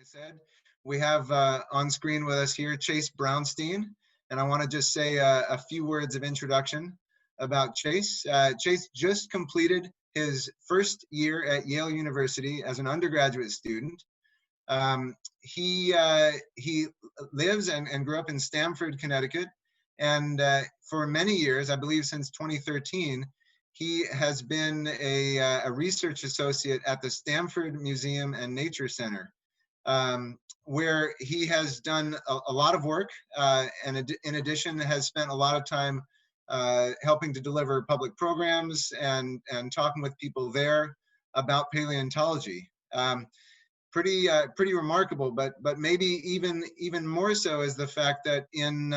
I said, we have on screen with us here Chase Brownstein, and I want to just say a few words of introduction about Chase. Chase just completed his first year at Yale University as an undergraduate student. He lives and grew up in Stamford, Connecticut, and for many years, I believe since 2013, he has been a research associate at the Stanford Museum and Nature Center, where he has done a lot of work, and in addition has spent a lot of time helping to deliver public programs and talking with people there about paleontology. Pretty remarkable, but maybe even more so is the fact that in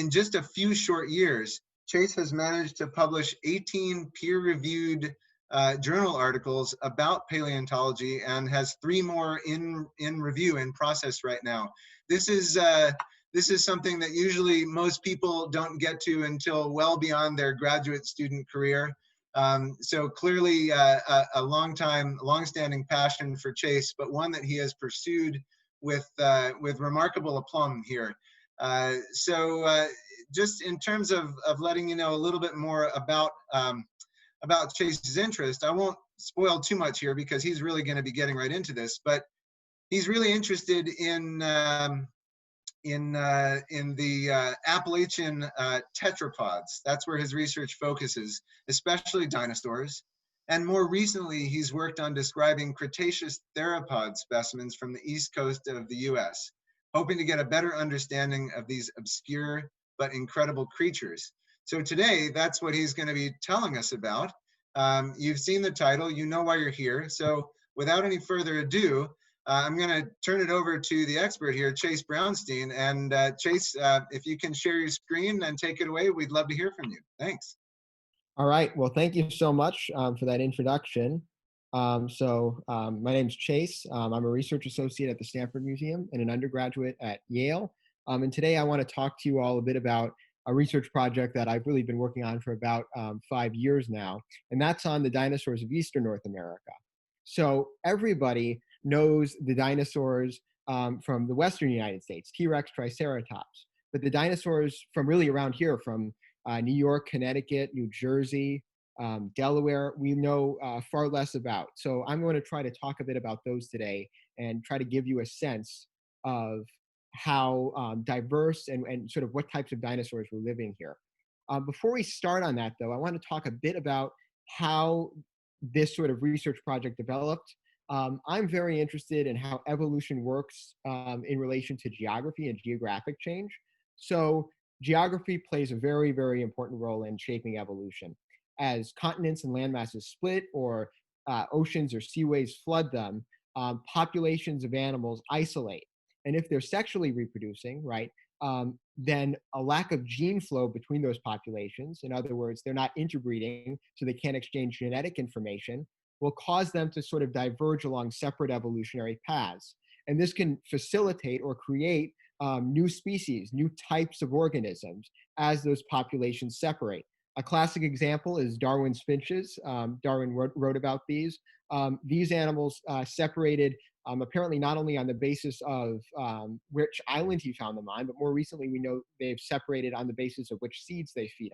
just a few short years, Chase has managed to publish 18 peer-reviewed journal articles about paleontology and has 3 more in review, in process right now. This is something that usually most people don't get to until well beyond their graduate student career. So clearly a long-standing passion for Chase, but one that he has pursued with remarkable aplomb here. Just in terms of letting you know a little bit more about Chase's interest, I won't spoil too much here because he's really going to be getting right into this, but he's really interested in the Appalachian tetrapods. That's where his research focuses, especially dinosaurs. And more recently, he's worked on describing Cretaceous theropod specimens from the east coast of the US, hoping to get a better understanding of these obscure but incredible creatures. So today, that's what he's going to be telling us about. You've seen the title, you know why you're here. So without any further ado, I'm going to turn it over to the expert here, Chase Brownstein. And Chase, if you can share your screen and take it away, we'd love to hear from you. Thanks. All right. Well, thank you so much for that introduction. My name's Chase. I'm a research associate at the Stanford Museum and an undergraduate at Yale. And today I want to talk to you all a bit about a research project that I've really been working on for about 5 years now, and that's on the dinosaurs of Eastern North America. So everybody knows the dinosaurs from the Western United States, T-Rex, Triceratops, but the dinosaurs from really around here, from New York, Connecticut, New Jersey, Delaware, we know far less about. So I'm going to try to talk a bit about those today and try to give you a sense of how diverse and sort of what types of dinosaurs were living here. Before we start on that, though, I want to talk a bit about how this sort of research project developed. I'm very interested in how evolution works in relation to geography and geographic change. So geography plays a very, very important role in shaping evolution. As continents and landmasses split, or oceans or seaways flood them, populations of animals isolate. And if they're sexually reproducing, right, then a lack of gene flow between those populations, in other words, they're not interbreeding, so they can't exchange genetic information, will cause them to sort of diverge along separate evolutionary paths. And this can facilitate or create new species, new types of organisms as those populations separate. A classic example is Darwin's finches. Darwin wrote about these. These animals separated apparently not only on the basis of which island he found them on, but more recently we know they've separated on the basis of which seeds they feed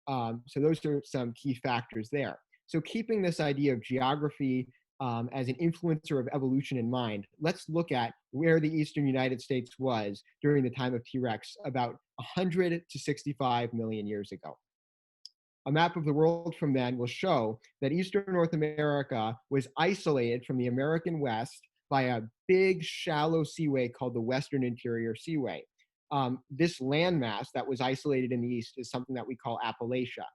on. So those are some key factors there. So keeping this idea of geography as an influencer of evolution in mind, let's look at where the Eastern United States was during the time of T-Rex about 100 to 65 million years ago. A map of the world from then will show that Eastern North America was isolated from the American West by a big, shallow seaway called the Western Interior Seaway. This landmass that was isolated in the east is something that we call Appalachia.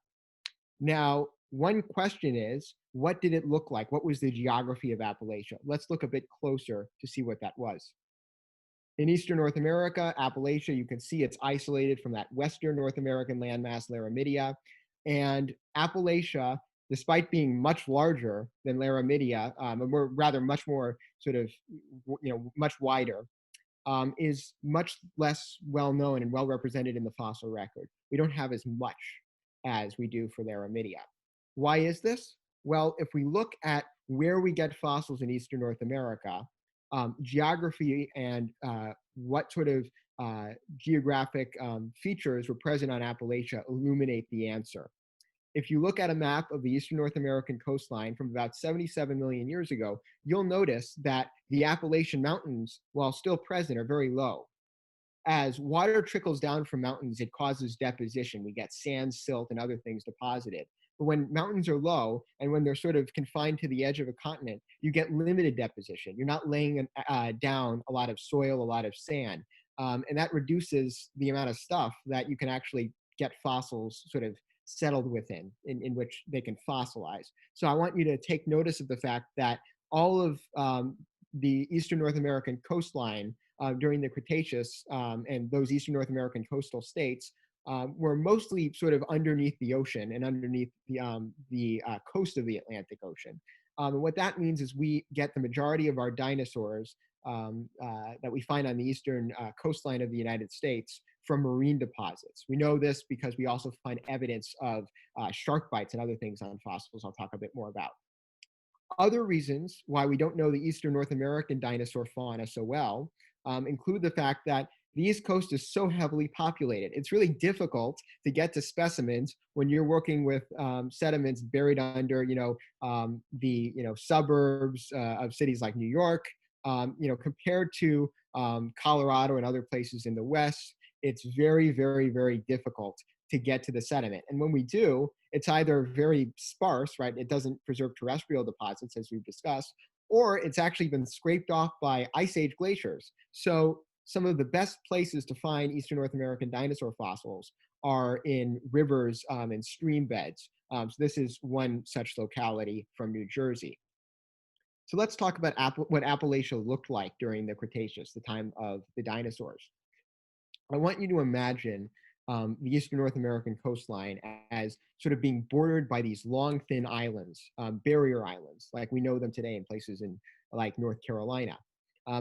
Now, one question is, what did it look like? What was the geography of Appalachia? Let's look a bit closer to see what that was. In Eastern North America, Appalachia, you can see it's isolated from that Western North American landmass, Laramidia. And Appalachia, despite being much larger than Laramidia, or rather much more sort of, much wider, is much less well known and well represented in the fossil record. We don't have as much as we do for Laramidia. Why is this? Well, if we look at where we get fossils in Eastern North America, geography and what sort of geographic features were present on Appalachia illuminate the answer. If you look at a map of the Eastern North American coastline from about 77 million years ago, you'll notice that the Appalachian Mountains, while still present, are very low. As water trickles down from mountains, it causes deposition. We get sand, silt, and other things deposited. But when mountains are low and when they're sort of confined to the edge of a continent, you get limited deposition. You're not laying down a lot of soil, a lot of sand. And that reduces the amount of stuff that you can actually get fossils sort of settled within, in which they can fossilize. So I want you to take notice of the fact that all of the Eastern North American coastline during the Cretaceous and those Eastern North American coastal states were mostly sort of underneath the ocean and underneath the coast of the Atlantic Ocean. And what that means is we get the majority of our dinosaurs that we find on the eastern coastline of the United States from marine deposits. We know this because we also find evidence of shark bites and other things on fossils I'll talk a bit more about. Other reasons why we don't know the Eastern North American dinosaur fauna so well include the fact that the East Coast is so heavily populated. It's really difficult to get to specimens when you're working with sediments buried under, the suburbs of cities like New York, compared to Colorado and other places in the West. It's very, very, very difficult to get to the sediment. And when we do, it's either very sparse, right? It doesn't preserve terrestrial deposits, as we've discussed, or it's actually been scraped off by ice age glaciers. So some of the best places to find Eastern North American dinosaur fossils are in rivers and stream beds. So this is one such locality from New Jersey. So let's talk about what Appalachia looked like during the Cretaceous, the time of the dinosaurs. I want you to imagine the Eastern North American coastline as sort of being bordered by these long, thin islands, barrier islands, like we know them today in places in like North Carolina.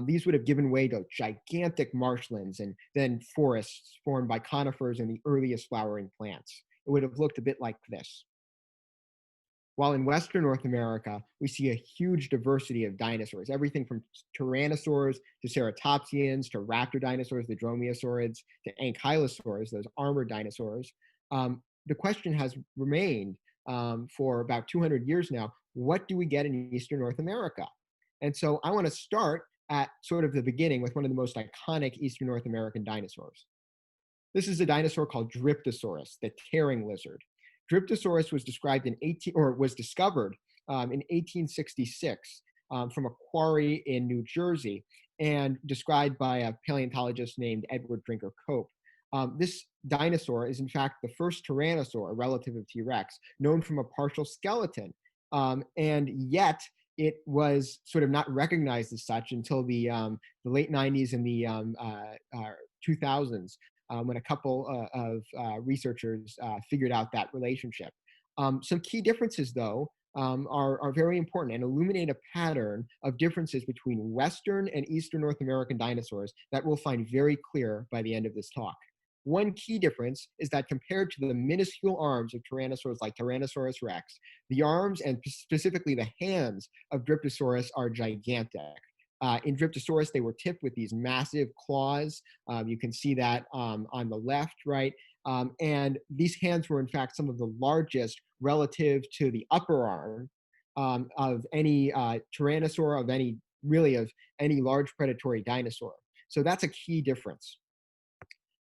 These would have given way to gigantic marshlands and then forests formed by conifers and the earliest flowering plants. It would have looked a bit like this. While in Western North America, we see a huge diversity of dinosaurs, everything from Tyrannosaurs to ceratopsians to raptor dinosaurs, the dromaeosaurids, to ankylosaurs, those armored dinosaurs. The question has remained for about 200 years now, what do we get in Eastern North America? And so I want to start at sort of the beginning with one of the most iconic Eastern North American dinosaurs. This is a dinosaur called Dryptosaurus, the tearing lizard. Dryptosaurus was discovered in 1866 from a quarry in New Jersey and described by a paleontologist named Edward Drinker Cope. This dinosaur is in fact the first tyrannosaur, a relative of T-Rex, known from a partial skeleton. And yet it was sort of not recognized as such until the late 90s and the 2000s. When a couple of researchers figured out that relationship. Some key differences, though, are very important and illuminate a pattern of differences between Western and Eastern North American dinosaurs that we'll find very clear by the end of this talk. One key difference is that compared to the minuscule arms of tyrannosaurs like Tyrannosaurus rex, the arms and specifically the hands of Dryptosaurus are gigantic. In Dryptosaurus, they were tipped with these massive claws. You can see that on the left, right? And these hands were in fact some of the largest relative to the upper arm of any tyrannosaur, of any large predatory dinosaur. So that's a key difference.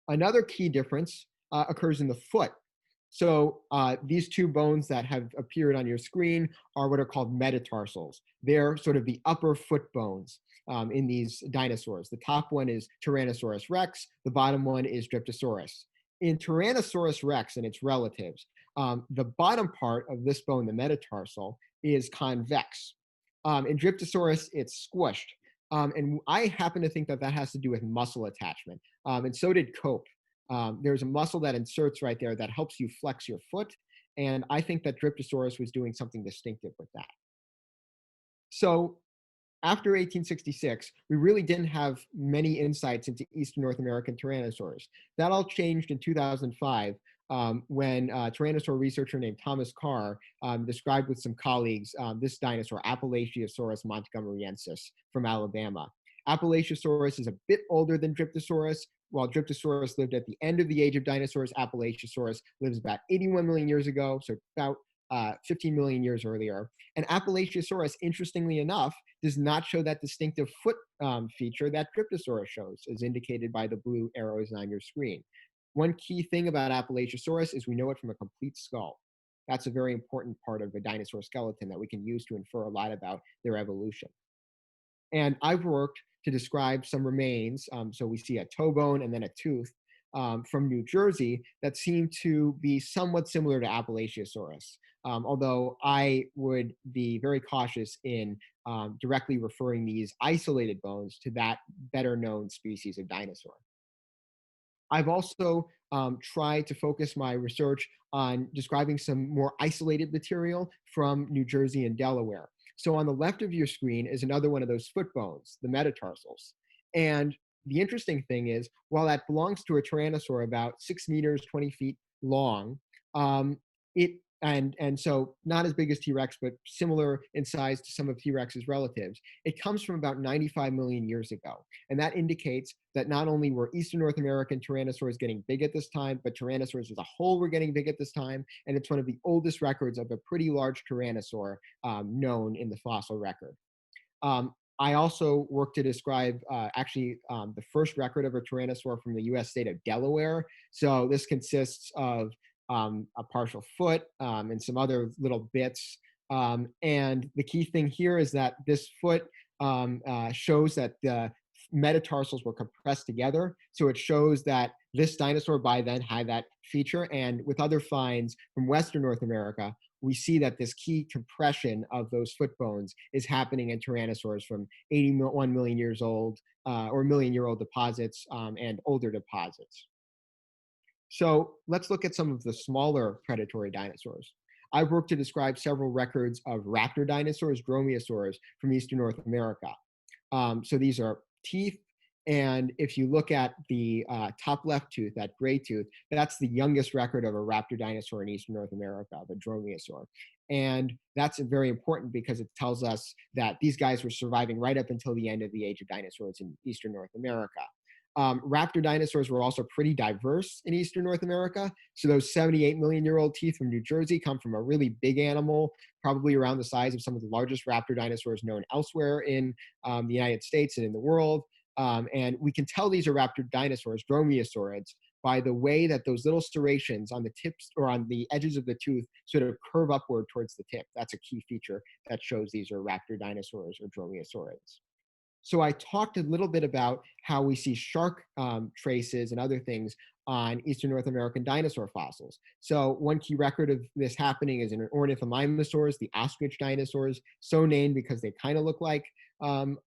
Another key difference occurs in the foot. So these two bones that have appeared on your screen are what are called metatarsals. They're sort of the upper foot bones in these dinosaurs. The top one is Tyrannosaurus rex. The bottom one is Dryptosaurus. In Tyrannosaurus rex and its relatives, the bottom part of this bone, the metatarsal, is convex. In Dryptosaurus, it's squished. And I happen to think that that has to do with muscle attachment. And so did Cope. There's a muscle that inserts right there that helps you flex your foot. And I think that Dryptosaurus was doing something distinctive with that. So after 1866, we really didn't have many insights into Eastern North American tyrannosaurs. That all changed in 2005 when a Tyrannosaur researcher named Thomas Carr described with some colleagues this dinosaur, Appalachiosaurus montgomeryensis from Alabama. Appalachiosaurus is a bit older than Dryptosaurus. While Dryptosaurus lived at the end of the age of dinosaurs, Appalachiosaurus lives about 81 million years ago, so about 15 million years earlier. And Appalachiosaurus, interestingly enough, does not show that distinctive foot feature that Dryptosaurus shows, as indicated by the blue arrows on your screen. One key thing about Appalachiosaurus is we know it from a complete skull. That's a very important part of a dinosaur skeleton that we can use to infer a lot about their evolution. And I've worked to describe some remains. So we see a toe bone and then a tooth from New Jersey that seem to be somewhat similar to Appalachiosaurus. Although I would be very cautious in directly referring these isolated bones to that better known species of dinosaur. I've also tried to focus my research on describing some more isolated material from New Jersey and Delaware. So on the left of your screen is another one of those foot bones, the metatarsals. And the interesting thing is, while that belongs to a tyrannosaur about 6 meters, 20 feet long, it and so not as big as T-Rex, but similar in size to some of T-Rex's relatives. It comes from about 95 million years ago. And that indicates that not only were Eastern North American tyrannosaurs getting big at this time, but tyrannosaurs as a whole were getting big at this time. And it's one of the oldest records of a pretty large tyrannosaur known in the fossil record. I also worked to describe the first record of a tyrannosaur from the US state of Delaware. So this consists of a partial foot and some other little bits. And the key thing here is that this foot shows that the metatarsals were compressed together. So it shows that this dinosaur by then had that feature. And with other finds from Western North America, we see that this key compression of those foot bones is happening in tyrannosaurs from 81 million years old or million-year-old deposits and older deposits. So let's look at some of the smaller predatory dinosaurs. I've worked to describe several records of raptor dinosaurs, dromaeosaurs, from Eastern North America. So these are teeth, and if you look at the top left tooth, that gray tooth, that's the youngest record of a raptor dinosaur in Eastern North America, the dromaeosaur. And that's very important because it tells us that these guys were surviving right up until the end of the age of dinosaurs in Eastern North America. Raptor dinosaurs were also pretty diverse in Eastern North America. So those 78-million-year-old teeth from New Jersey come from a really big animal, probably around the size of some of the largest raptor dinosaurs known elsewhere in the United States and in the world. And we can tell these are raptor dinosaurs, dromaeosaurids, by the way that those little serrations on the tips or on the edges of the tooth sort of curve upward towards the tip. That's a key feature that shows these are raptor dinosaurs or dromaeosaurids. So I talked a little bit about how we see shark traces and other things on Eastern North American dinosaur fossils. So one key record of this happening is in ornithomimosaurs, the ostrich dinosaurs, so named because they kind of look like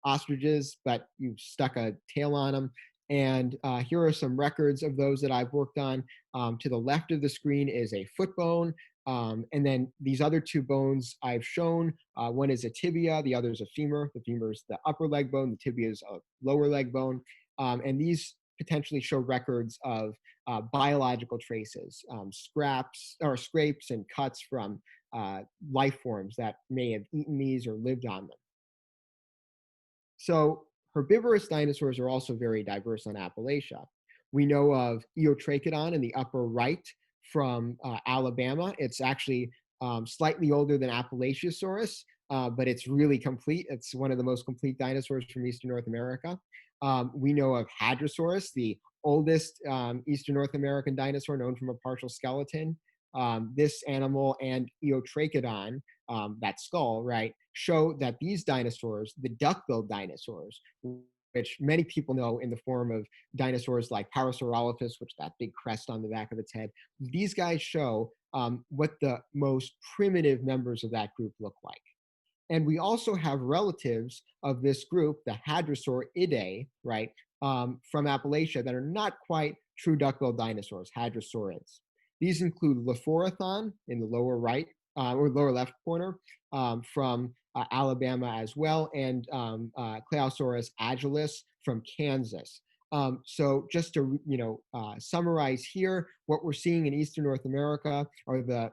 ostriches, but you've stuck a tail on them. And here are some records of those that I've worked on. To the left of the screen is a foot bone. And then these other two bones I've shown, one is a tibia, the other is a femur. The femur is the upper leg bone, the tibia is a lower leg bone. And these potentially show records of biological traces, scrapes and cuts from life forms that may have eaten these or lived on them. So herbivorous dinosaurs are also very diverse on Appalachia. We know of Eotrachodon in the upper right from Alabama. It's actually slightly older than Appalachiosaurus, but it's really complete. It's one of the most complete dinosaurs from Eastern North America. We know of Hadrosaurus, the oldest Eastern North American dinosaur known from a partial skeleton. This animal and Eotrachodon, that skull, right, show that these dinosaurs, the duck-billed dinosaurs, which many people know in the form of dinosaurs like Parasaurolophus, which that big crest on the back of its head, these guys show what the most primitive members of that group look like. And we also have relatives of this group, the Hadrosauridae, right, from Appalachia that are not quite true duck-billed dinosaurs, hadrosaurids. These include Lophorathon in the lower right, or lower left corner, from Alabama as well, and Claosaurus agilis from Kansas. So just to summarize here, what we're seeing in Eastern North America are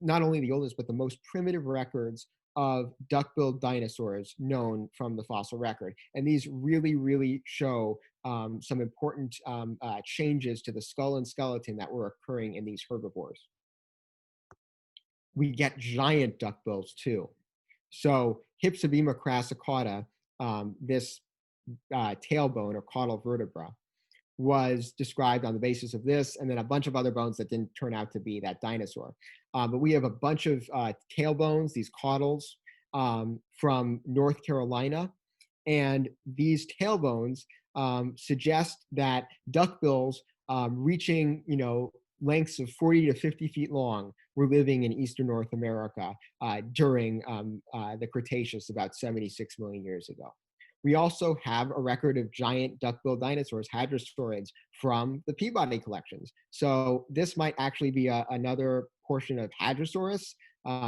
not only the oldest, but the most primitive records of duck-billed dinosaurs known from the fossil record. And these really, really show some important changes to the skull and skeleton that were occurring in these herbivores. We get giant duckbills too. So Hypsibema crassicauda, this tailbone or caudal vertebra, was described on the basis of this, and then a bunch of other bones that didn't turn out to be that dinosaur. But we have a bunch of tailbones, these caudals, from North Carolina, and these tailbones suggest that duckbills reaching, lengths of 40 to 50 feet long were living in Eastern North America during the Cretaceous about 76 million years ago. We also have a record of giant duck-billed dinosaurs, hadrosaurids, from the Peabody collections. So this might actually be another portion of Hadrosaurus.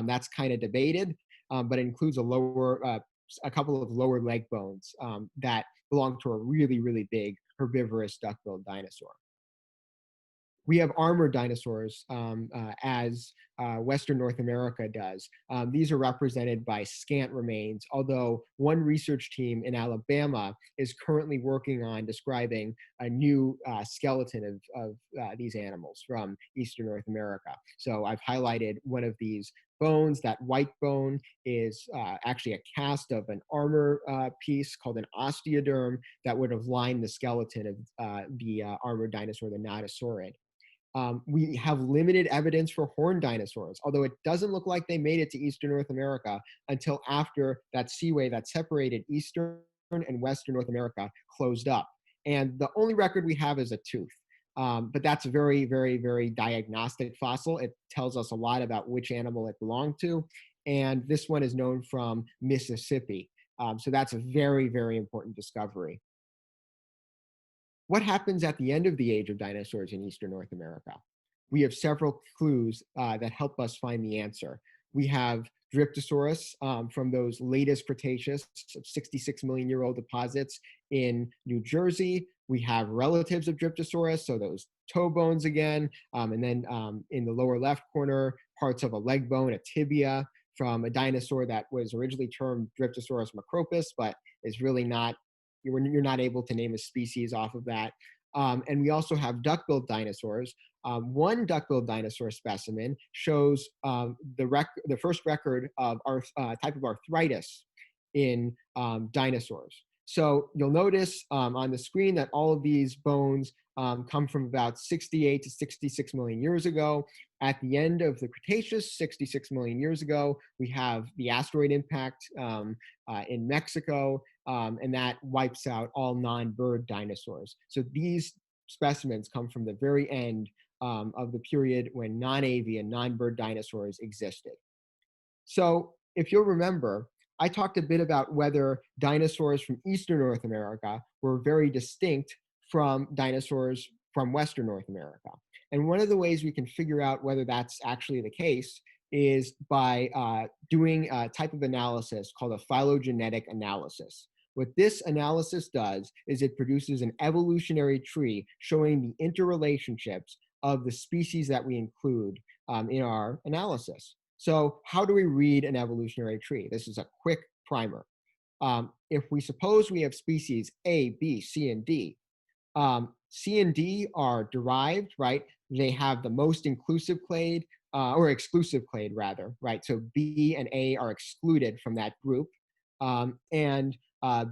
That's kind of debated, but it includes a couple of lower leg bones that belong to a really, really big herbivorous duck-billed dinosaur. We have armored dinosaurs, as Western North America does. These are represented by scant remains, although one research team in Alabama is currently working on describing a new skeleton of these animals from Eastern North America. So I've highlighted one of these bones. That white bone is actually a cast of an armor piece called an osteoderm that would have lined the skeleton of the armored dinosaur, the nodosaurid. We have limited evidence for horned dinosaurs, although it doesn't look like they made it to Eastern North America until after that seaway that separated Eastern and Western North America closed up. And the only record we have is a tooth. But that's a very, very, very diagnostic fossil. It tells us a lot about which animal it belonged to. And this one is known from Mississippi. So that's a very, very important discovery. What happens at the end of the age of dinosaurs in Eastern North America? We have several clues that help us find the answer. We have Dryptosaurus from those latest Cretaceous 66 million year old deposits in New Jersey. We have relatives of Dryptosaurus, so those toe bones again, and then in the lower left corner, parts of a leg bone, a tibia from a dinosaur that was originally termed Dryptosaurus macropus, but is really not, you're not able to name a species off of that. And we also have duck-billed dinosaurs. One duck-billed dinosaur specimen shows the first record of our type of arthritis in dinosaurs. So you'll notice on the screen that all of these bones come from about 68 to 66 million years ago. At the end of the Cretaceous, 66 million years ago, we have the asteroid impact in Mexico, and that wipes out all non-bird dinosaurs. So these specimens come from the very end of the period when non-avian, non-bird dinosaurs existed. So if you'll remember, I talked a bit about whether dinosaurs from Eastern North America were very distinct from dinosaurs from Western North America. And one of the ways we can figure out whether that's actually the case is by doing a type of analysis called a phylogenetic analysis. What this analysis does is it produces an evolutionary tree showing the interrelationships of the species that we include in our analysis. So how do we read an evolutionary tree? This is a quick primer. If we suppose we have species A, B, C, and D, C and D are derived, right? They have the most inclusive clade, or exclusive clade rather, right? So B and A are excluded from that group. And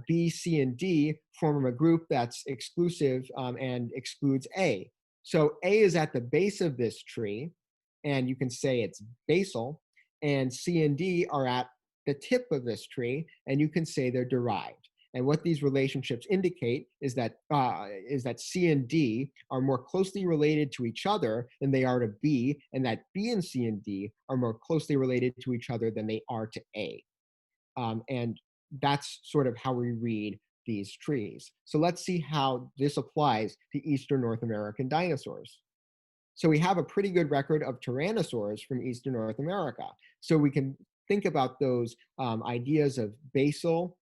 B, C, and D form a group that's exclusive and excludes A. So A is at the base of this tree, and you can say it's basal, and C and D are at the tip of this tree, and you can say they're derived. And what these relationships indicate is that C and D are more closely related to each other than they are to B, and that B and C and D are more closely related to each other than they are to A. And that's sort of how we read these trees. So let's see how this applies to Eastern North American dinosaurs. So we have a pretty good record of tyrannosaurs from Eastern North America. So we can think about those ideas of basal,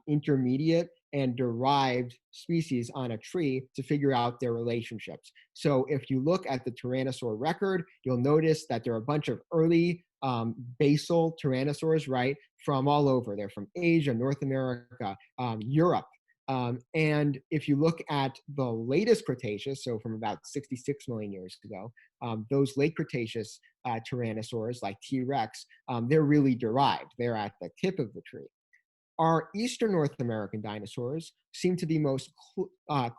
intermediate, and derived species on a tree to figure out their relationships. So if you look at the Tyrannosaur record, you'll notice that there are a bunch of early basal tyrannosaurs, right, from all over. They're from Asia, North America, Europe. And if you look at the latest Cretaceous, so from about 66 million years ago, those late Cretaceous tyrannosaurs like T-Rex, they're really derived. They're at the tip of the tree. Our Eastern North American dinosaurs seem to be most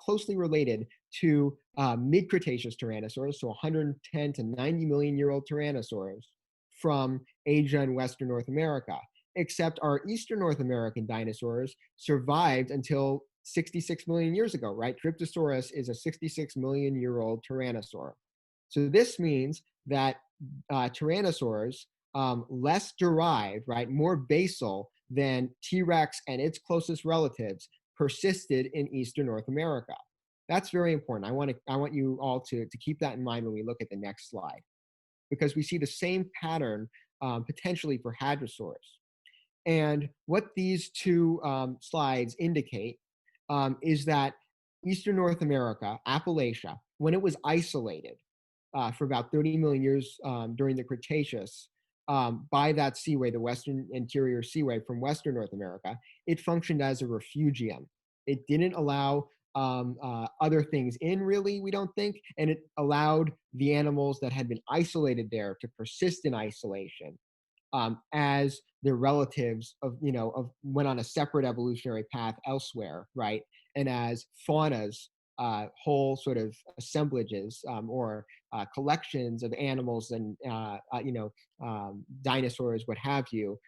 closely related to mid-Cretaceous tyrannosaurs, so 110 to 90 million year old tyrannosaurs from Asia and Western North America, except our Eastern North American dinosaurs survived until 66 million years ago, right? Dryptosaurus is a 66 million year old tyrannosaur. So this means that tyrannosaurs, less derived, right, more basal than T-Rex and its closest relatives, persisted in Eastern North America. That's very important. I want you all to keep that in mind when we look at the next slide, because we see the same pattern potentially for hadrosaurs. And what these two slides indicate is that Eastern North America, Appalachia, when it was isolated for about 30 million years during the Cretaceous, by that seaway, the Western Interior Seaway from Western North America, it functioned as a refugium. It didn't allow other things in, really, we don't think, and it allowed the animals that had been isolated there to persist in isolation as their relatives went on a separate evolutionary path elsewhere, right? And as faunas, whole sort of assemblages or collections of animals and dinosaurs, what have you,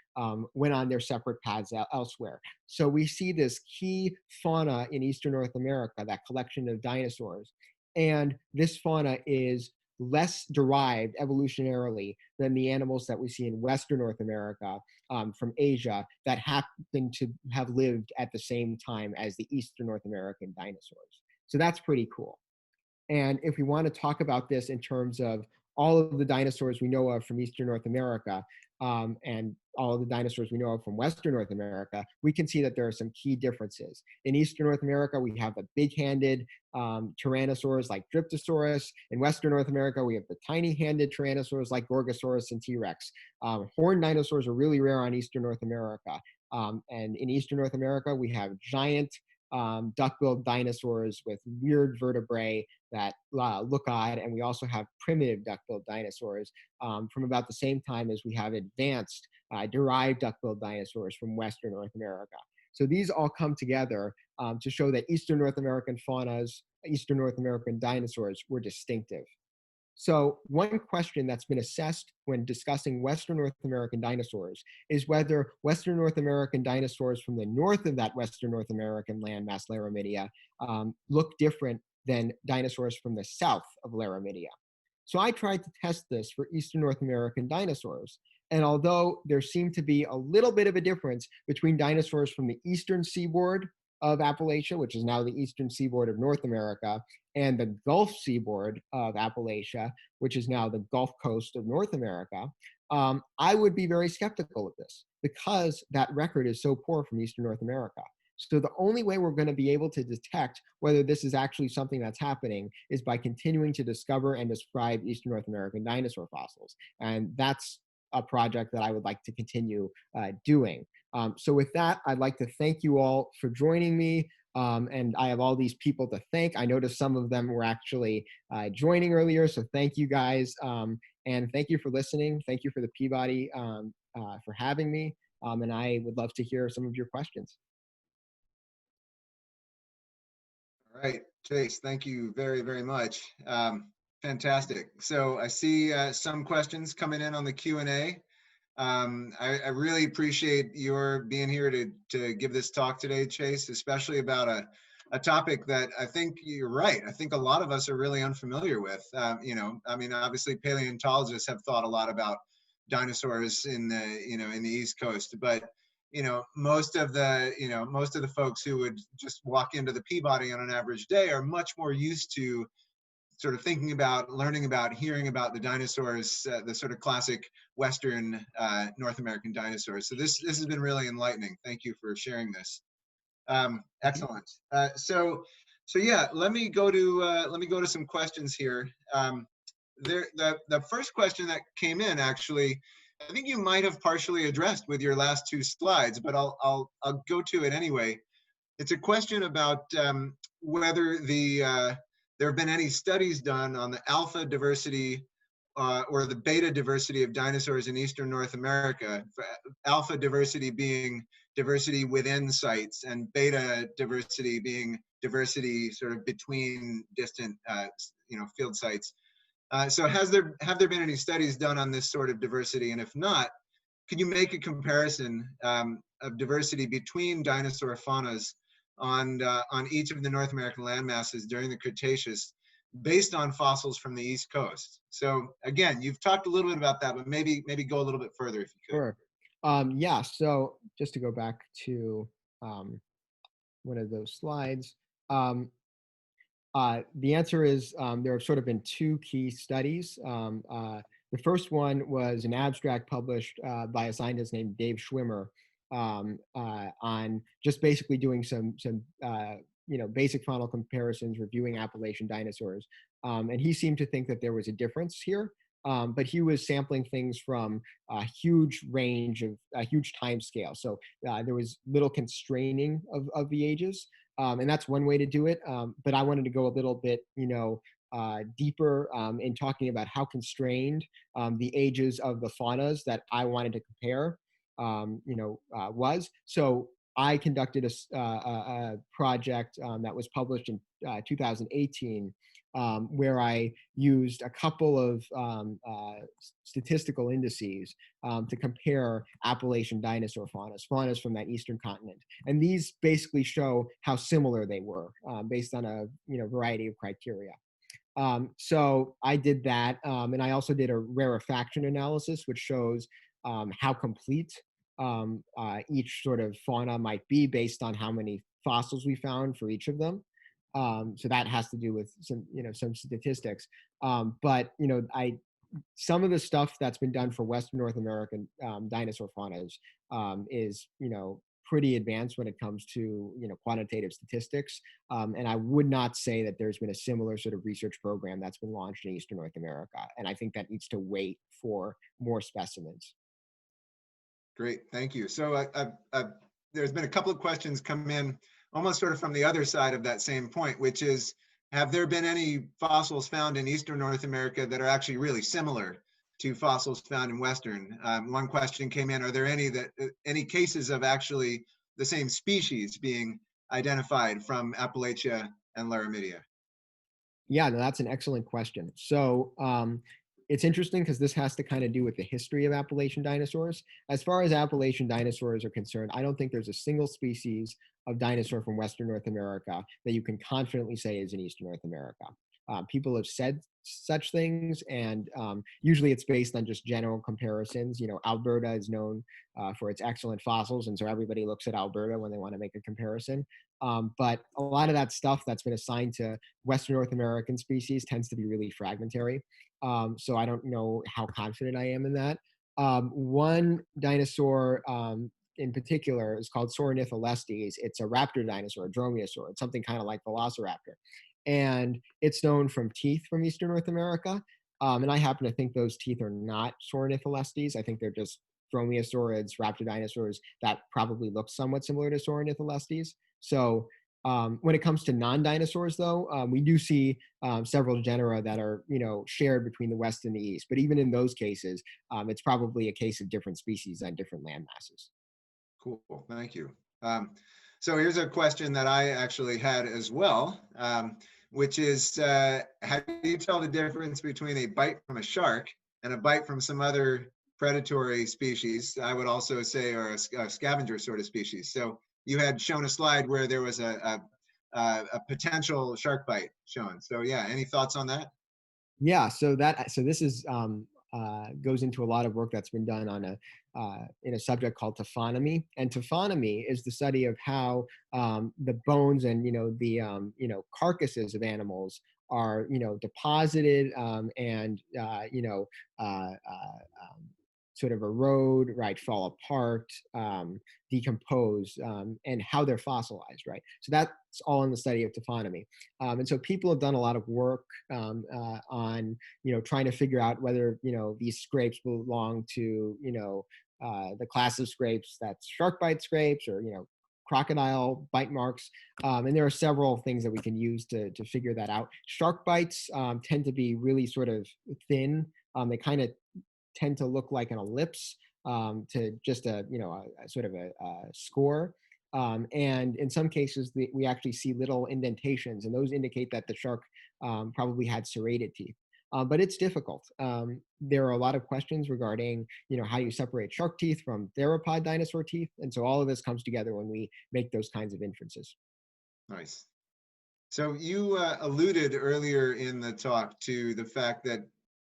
went on their separate paths elsewhere. So we see this key fauna in Eastern North America, that collection of dinosaurs, and this fauna is less derived evolutionarily than the animals that we see in Western North America from Asia that happen to have lived at the same time as the Eastern North American dinosaurs. So that's pretty cool. And if we want to talk about this in terms of all of the dinosaurs we know of from Eastern North America and all of the dinosaurs we know of from Western North America, we can see that there are some key differences. In Eastern North America, we have the big-handed tyrannosaurs like Dryptosaurus. In Western North America, we have the tiny-handed tyrannosaurs like Gorgosaurus and T-Rex. Horned dinosaurs are really rare on Eastern North America. And in Eastern North America, we have giant duck-billed dinosaurs with weird vertebrae that look odd, and we also have primitive duck-billed dinosaurs from about the same time as we have advanced derived duck-billed dinosaurs from Western North America. So these all come together to show that Eastern North American faunas, Eastern North American dinosaurs were distinctive. So one question that's been assessed when discussing Western North American dinosaurs is whether Western North American dinosaurs from the north of that Western North American landmass Laramidia look different than dinosaurs from the south of Laramidia. So I tried to test this for Eastern North American dinosaurs. And although there seemed to be a little bit of a difference between dinosaurs from the eastern seaboard of Appalachia, which is now the eastern seaboard of North America, and the Gulf seaboard of Appalachia, which is now the Gulf Coast of North America, I would be very skeptical of this because that record is so poor from Eastern North America. So the only way we're going to be able to detect whether this is actually something that's happening is by continuing to discover and describe Eastern North American dinosaur fossils. And that's a project that I would like to continue doing. So with that, I'd like to thank you all for joining me. And I have all these people to thank. I noticed some of them were actually joining earlier, so thank you guys. And thank you for listening. Thank you for the Peabody for having me. And I would love to hear some of your questions. All right, Chase, thank you very, very much. Fantastic. So I see some questions coming in on the Q&A. I really appreciate your being here to give this talk today, Chase, especially about a topic that I think you're right. I think a lot of us are really unfamiliar with. Obviously paleontologists have thought a lot about dinosaurs in the East Coast, but most of the folks who would just walk into the Peabody on an average day are much more used to sort of thinking about, learning about, hearing about the dinosaurs, the sort of classic Western North American dinosaurs. So this has been really enlightening. Thank you for sharing this. Excellent. So yeah, let me go to some questions here. The first question that came in, actually, I think you might have partially addressed with your last two slides, but I'll go to it anyway. It's a question about whether there have been any studies done on the alpha diversity or the beta diversity of dinosaurs in eastern North America. Alpha diversity being diversity within sites, and beta diversity being diversity sort of between distant, field sites. So have there been any studies done on this sort of diversity? And if not, can you make a comparison of diversity between dinosaur faunas on each of the North American land masses during the Cretaceous based on fossils from the East Coast? So again, you've talked a little bit about that, but maybe go a little bit further if you could. Sure. Yeah, so just to go back to one of those slides, the answer is there have sort of been two key studies. The first one was an abstract published by a scientist named Dave Schwimmer on just basically doing some basic faunal comparisons, reviewing Appalachian dinosaurs. And he seemed to think that there was a difference here. But he was sampling things from a huge range of a huge time scale. So there was little constraining of the ages. And that's one way to do it. But I wanted to go a little bit, deeper in talking about how constrained the ages of the faunas that I wanted to compare, was. So I conducted a project that was published in 2018, where I used a couple of statistical indices to compare Appalachian dinosaur faunas from that eastern continent. And these basically show how similar they were based on a variety of criteria. So I did that, and I also did a rarefaction analysis, which shows how complete each sort of fauna might be based on how many fossils we found for each of them. So that has to do with some statistics. But some of the stuff that's been done for Western North American dinosaur faunas is pretty advanced when it comes to quantitative statistics. And I would not say that there's been a similar sort of research program that's been launched in Eastern North America. And I think that needs to wait for more specimens. Great, thank you. So there's been a couple of questions come in almost sort of from the other side of that same point, which is, have there been any fossils found in Eastern North America that are actually really similar to fossils found in Western? One question came in, are there any cases of actually the same species being identified from Appalachia and Laramidia? Yeah, no, that's an excellent question. So it's interesting because this has to kind of do with the history of Appalachian dinosaurs. As far as Appalachian dinosaurs are concerned, I don't think there's a single species of dinosaur from Western North America that you can confidently say is in Eastern North America. People have said such things, and usually it's based on just general comparisons. Alberta is known for its excellent fossils, and so everybody looks at Alberta when they want to make a comparison. But a lot of that stuff that's been assigned to Western North American species tends to be really fragmentary. So I don't know how confident I am in that. One dinosaur in particular is called Sauronitholestes. It's a raptor dinosaur, a dromaeosaur. It's something kind of like Velociraptor. And it's known from teeth from Eastern North America. And I happen to think those teeth are not Sauronitholestes. I think they're just dromaeosaurids, raptor dinosaurs that probably look somewhat similar to Sauronitholestes. So when it comes to non-dinosaurs, though, we do see several genera that are, shared between the West and the East. But even in those cases, it's probably a case of different species on different land masses. Cool, thank you. So here's a question that I actually had as well, which is, how do you tell the difference between a bite from a shark and a bite from some other predatory species? I would also say, or a scavenger sort of species. So you had shown a slide where there was a potential shark bite shown. So yeah, any thoughts on that? Yeah, so this is goes into a lot of work that's been done on in a subject called taphonomy. And taphonomy is the study of how the bones and the carcasses of animals are deposited and sort of erode, right, fall apart, decompose, and how they're fossilized, right? So that's all in the study of taphonomy. And so people have done a lot of work on, trying to figure out whether, these scrapes belong to, the class of scrapes that's shark bite scrapes or, crocodile bite marks. And there are several things that we can use to figure that out. Shark bites tend to be really sort of thin. They kind of tend to look like an ellipse to just a sort of a score. And in some cases, we actually see little indentations, and those indicate that the shark probably had serrated teeth. But it's difficult. There are a lot of questions regarding, how you separate shark teeth from theropod dinosaur teeth, and so all of this comes together when we make those kinds of inferences. Nice. So you alluded earlier in the talk to the fact that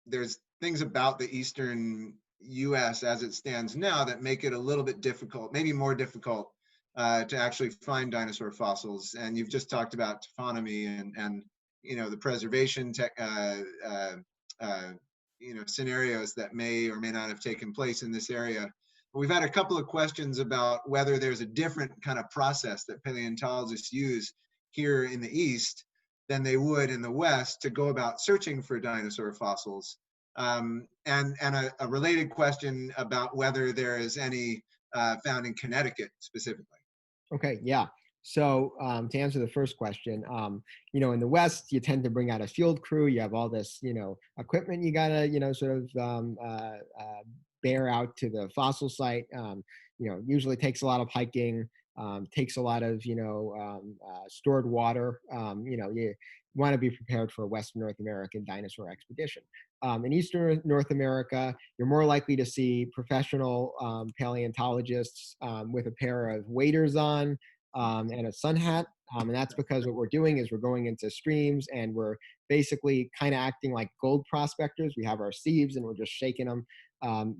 there's things about the eastern U.S. as it stands now that make it a little bit difficult, maybe more difficult, to actually find dinosaur fossils. And you've just talked about taphonomy and the preservation scenarios that may or may not have taken place in this area. But we've had a couple of questions about whether there's a different kind of process that paleontologists use here in the East than they would in the West to go about searching for dinosaur fossils. And a related question about whether there is any found in Connecticut specifically. Okay, yeah. So to answer the first question, in the West, you tend to bring out a field crew. You have all this, equipment you gotta, sort of bear out to the fossil site. Usually takes a lot of hiking, takes a lot of, stored water. You want to be prepared for a Western North American dinosaur expedition. In Eastern North America, you're more likely to see professional paleontologists with a pair of waders on, and a sun hat. And that's because what we're doing is we're going into streams and we're basically kind of acting like gold prospectors. We have our sieves and we're just shaking them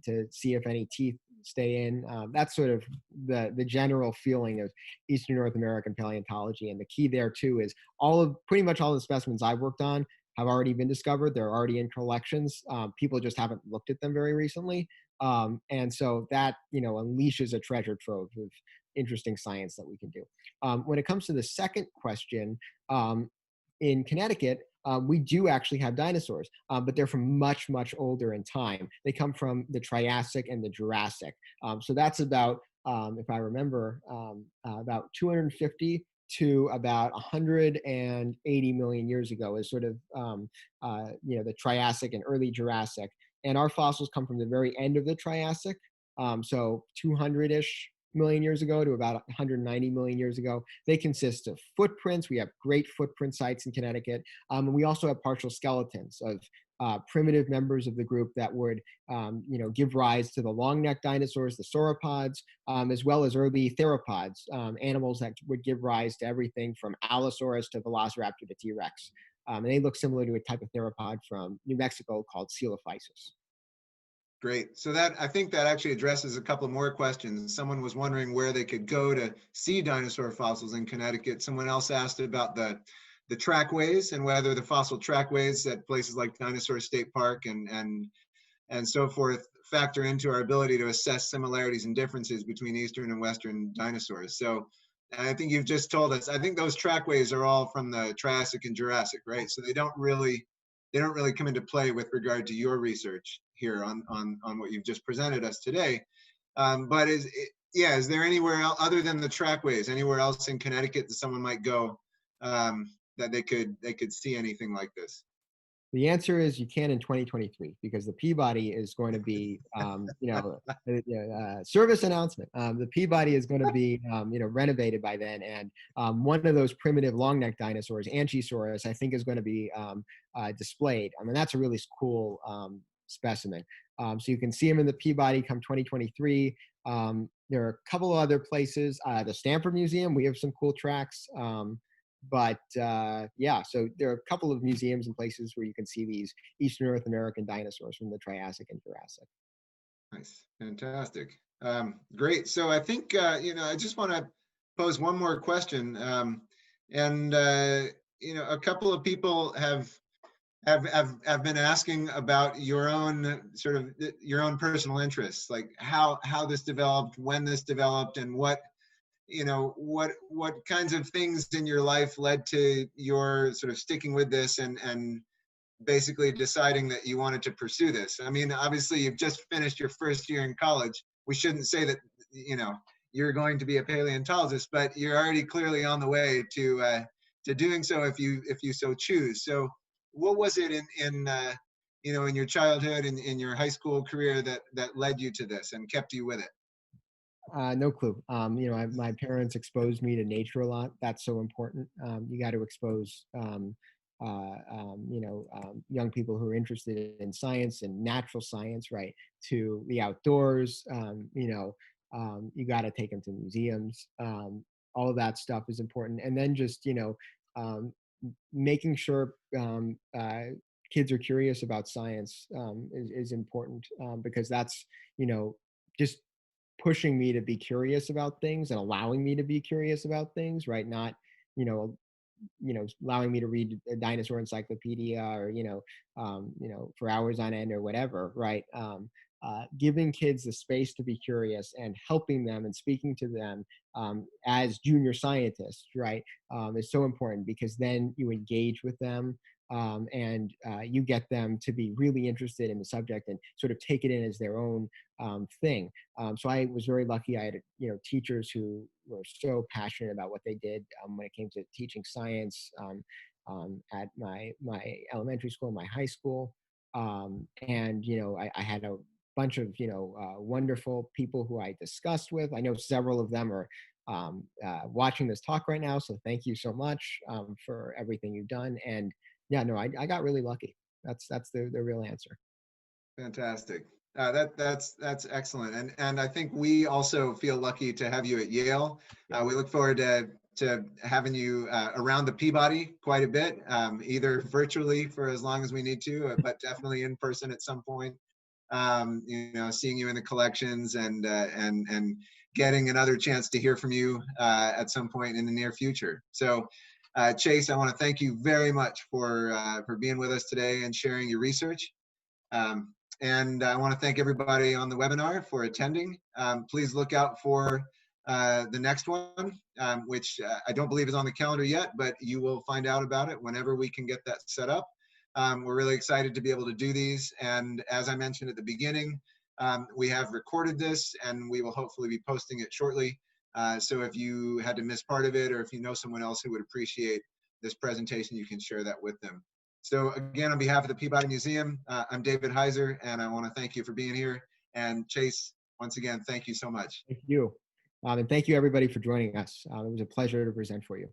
to see if any teeth stay in. That's sort of the general feeling of Eastern North American paleontology. And the key there too is pretty much all the specimens I've worked on have already been discovered. They're already in collections. People just haven't looked at them very recently. And so that, unleashes a treasure trove of interesting science that we can do. When it comes to the second question, in Connecticut, we do actually have dinosaurs, but they're from much, much older in time. They come from the Triassic and the Jurassic. So that's about, if I remember, about 250 to about 180 million years ago is sort of, the Triassic and early Jurassic. And our fossils come from the very end of the Triassic, so 200-ish million years ago to about 190 million years ago. They consist of footprints. We have great footprint sites in Connecticut. And we also have partial skeletons of primitive members of the group that would, give rise to the long-necked dinosaurs, the sauropods, as well as early theropods, animals that would give rise to everything from Allosaurus to Velociraptor to T-Rex. And they look similar to a type of theropod from New Mexico called Coelophysis. Great. So I think that actually addresses a couple more questions. Someone was wondering where they could go to see dinosaur fossils in Connecticut. Someone else asked about the trackways and whether the fossil trackways at places like Dinosaur State Park and so forth factor into our ability to assess similarities and differences between Eastern and Western dinosaurs. So I think you've just told us, I think those trackways are all from the Triassic and Jurassic, right? So they don't really come into play with regard to your research here on what you've just presented us today. But is there anywhere else other than the trackways, anywhere else in Connecticut that someone might go that they could see anything like this? The answer is you can in 2023 because the Peabody is going to be, service announcement. The Peabody is going to be, renovated by then, and one of those primitive long-necked dinosaurs, Anchisaurus, I think is going to be displayed. I mean, that's a really cool specimen. So you can see him in the Peabody come 2023. There are a couple of other places. The Stanford Museum, we have some cool tracks. So there are a couple of museums and places where you can see these Eastern North American dinosaurs from the Triassic and Jurassic. Nice, fantastic, great. So I think I just want to pose one more question, a couple of people have I've been asking about your own sort of your own personal interests, like how this developed, when this developed, and what what kinds of things in your life led to your sort of sticking with this and basically deciding that you wanted to pursue this. I mean, obviously you've just finished your first year in college. We shouldn't say that you're going to be a paleontologist, but you're already clearly on the way to doing so if you so choose. So what was it in your childhood and in your high school career that led you to this and kept you with it? No clue. My parents exposed me to nature a lot. That's so important. You got to expose, young people who are interested in science and natural science, right, to the outdoors. You got to take them to museums. All of that stuff is important. And then just, um, making sure kids are curious about science is important because that's, just pushing me to be curious about things and allowing me to be curious about things, right? Not, you know, allowing me to read a dinosaur encyclopedia or, for hours on end or whatever, right? Giving kids the space to be curious and helping them and speaking to them as junior scientists, right, is so important because then you engage with them and you get them to be really interested in the subject and sort of take it in as their own thing. So I was very lucky. I had, teachers who were so passionate about what they did when it came to teaching science at my elementary school, my high school, and I had a bunch of wonderful people who I discussed with. I know several of them are watching this talk right now, so thank you so much for everything you've done. And yeah, no, I got really lucky. That's the real answer. Fantastic. That's excellent, and I think we also feel lucky to have you at Yale. We look forward to having you around the Peabody quite a bit, either virtually for as long as we need to, but definitely in person at some point. Seeing you in the collections and getting another chance to hear from you at some point in the near future. So, Chase, I want to thank you very much for being with us today and sharing your research. And I want to thank everybody on the webinar for attending. Please look out for the next one, which I don't believe is on the calendar yet, but you will find out about it whenever we can get that set up. We're really excited to be able to do these. And as I mentioned at the beginning, we have recorded this and we will hopefully be posting it shortly. So if you had to miss part of it or if you know someone else who would appreciate this presentation, you can share that with them. So again, on behalf of the Peabody Museum, I'm David Heiser, and I want to thank you for being here. And Chase, once again, thank you so much. Thank you. And thank you everybody for joining us. It was a pleasure to present for you.